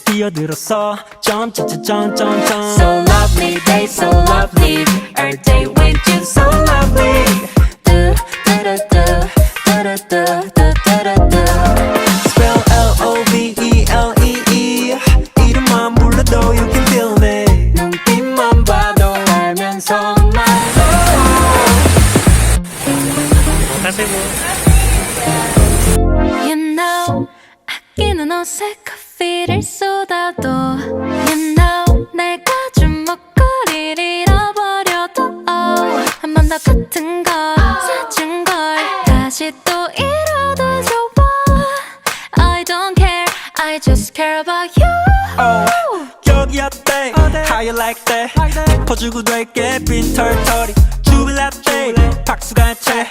뛰어들었어 점점점점점 So lovely day, so lovely. Every day with you, so lovely. Do do do do do do do do. Spell L-O-V-E-L-E-E 이름만 불러도 you can feel me 눈빛만 봐도 알면서 난 You know 아끼는 옷에 커피를 쏟아도 You know 내가 주먹거리를 잃어버려도 한 번 더 같은 걸 사준 걸 다시 또 잃어도 좋아 I don't care I just care about you 여기 어때 How you like that 짚어주고 될게 빈 털털이 주빌라떼 박수가 채